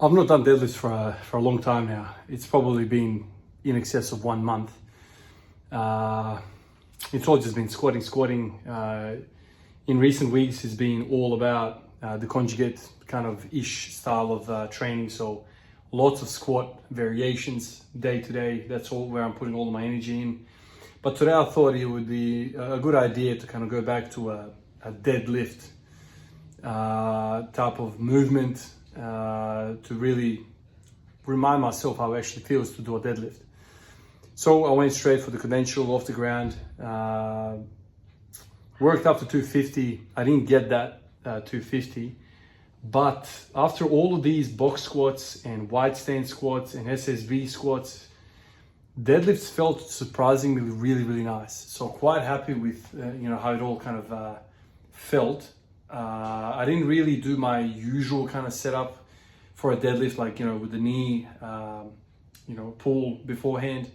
I've not done deadlifts for a long time now. It's probably been in excess of 1 month. It's all just been squatting. In recent weeks, it's been all about the conjugate kind of ish style of training. So lots of squat variations day to day. That's all where I'm putting all of my energy in. But today I thought it would be a good idea to kind of go back to a deadlift type of movement to really remind myself how it actually feels to do a deadlift. So I went straight for the conventional off the ground, worked up to 250. I didn't get that 250, but after all of these box squats and wide stance squats and SSB squats, deadlifts felt surprisingly really nice. So quite happy with how it all kind of felt. I didn't really do my usual kind of setup for a deadlift, like with the knee pull beforehand.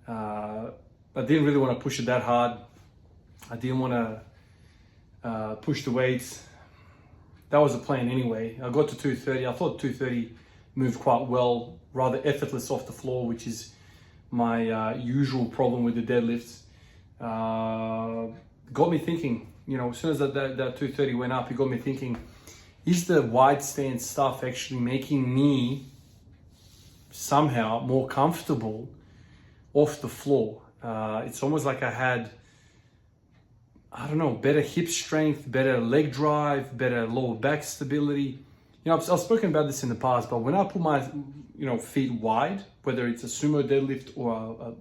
I didn't really want to push it that hard. I didn't want to push the weights. That was the plan anyway. I got to 230. I thought 230 moved quite well, rather effortless off the floor, which is my usual problem with the deadlifts. Got me thinking, as soon as that 230 went up, it got me thinking, is the wide stance stuff actually making me somehow more comfortable off the floor? It's almost like I had, better hip strength, better leg drive, better lower back stability. I've spoken about this in the past, but when I put my feet wide, whether it's a sumo deadlift or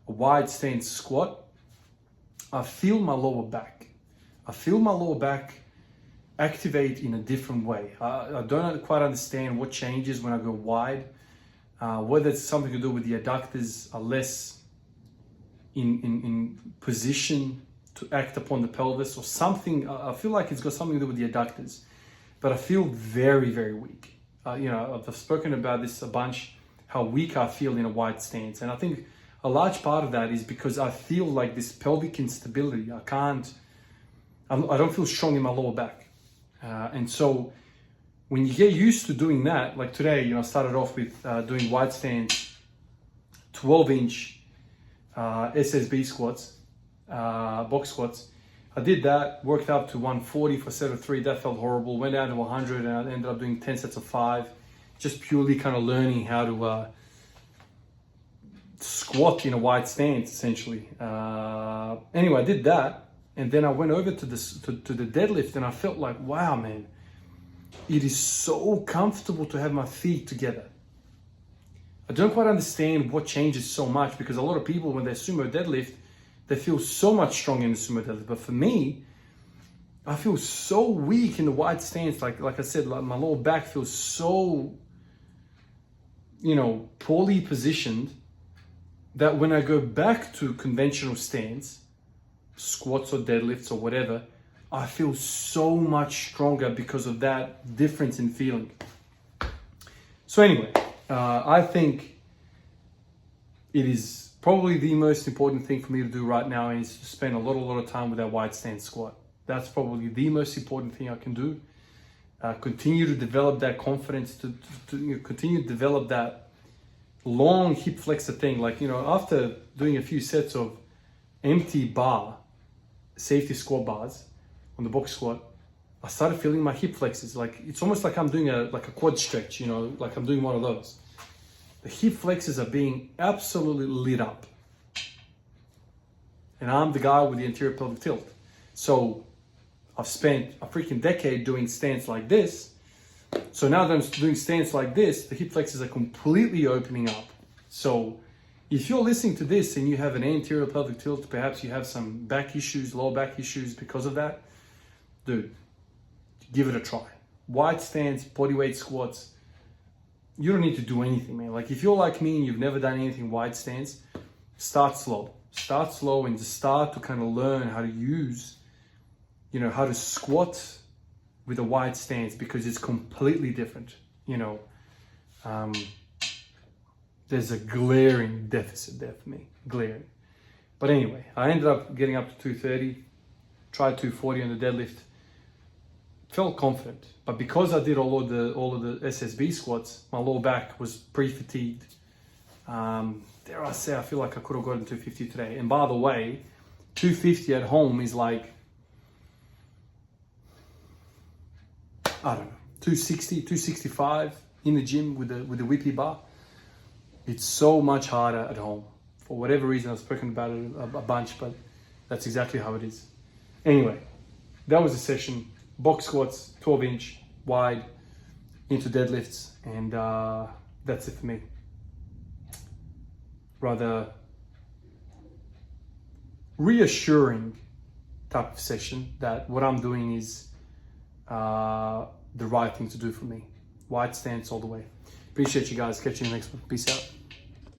a wide stance squat, I feel my lower back. I feel my lower back activate in a different way. I don't quite understand what changes when I go wide, whether it's something to do with the adductors are less in position to act upon the pelvis or something. I feel like it's got something to do with the adductors. But I feel very weak. I've spoken about this a bunch, how weak I feel in a wide stance. And I think a large part of that is because I feel like this pelvic instability. I don't feel strong in my lower back. And so when you get used to doing that, like today, I started off with doing wide stance, 12-inch SSB squats, box squats. I did that, worked up to 140 for set of 3. That felt horrible. Went down to 100 and I ended up doing 10 sets of 5. Just purely kind of learning how to squat in a wide stance, essentially. Anyway, I did that. And then I went over to the deadlift and I felt like, wow, man, it is so comfortable to have my feet together. I don't quite understand what changes so much, because a lot of people, when they sumo deadlift, they feel so much stronger in the sumo deadlift. But for me, I feel so weak in the wide stance. Like I said, like my lower back feels so, poorly positioned, that when I go back to conventional stance, squats or deadlifts or whatever, I feel so much stronger because of that difference in feeling. So anyway, I think it is probably the most important thing for me to do right now is to spend a lot of time with that wide stance squat. That's probably the most important thing I can do. Continue to develop that confidence, to continue to develop that long hip flexor thing. Like, after doing a few sets of empty bar, safety squat bars on the box squat, I started feeling my hip flexors. Like, it's almost like I'm doing a quad stretch, like I'm doing one of those. The hip flexors are being absolutely lit up. And I'm the guy with the anterior pelvic tilt. So I've spent a freaking decade doing stance like this. So now that I'm doing stance like this, the hip flexors are completely opening up. So if you're listening to this and you have an anterior pelvic tilt, perhaps you have some back issues, lower back issues because of that, dude, give it a try. Wide stance, bodyweight squats. You don't need to do anything, man. Like, if you're like me and you've never done anything wide stance, start slow. Start slow and just start to kind of learn how to use, how to squat with a wide stance, because it's completely different. There's a glaring deficit there for me, glaring. But anyway, I ended up getting up to 230, tried 240 on the deadlift. felt confident. But because I did all of the SSB squats, my lower back was pre-fatigued. Dare I say, I feel like I could have gotten 250 today. And by the way, 250 at home is like, I don't know, 260, 265 in the gym with the whippy bar. It's so much harder at home. For whatever reason, I've spoken about it a bunch, but that's exactly how it is. Anyway, that was the session. Box squats, 12-inch, wide, into deadlifts, and that's it for me. Rather reassuring type of session that what I'm doing is the right thing to do for me. Wide stance all the way. Appreciate you guys. Catch you in the next one. Peace out.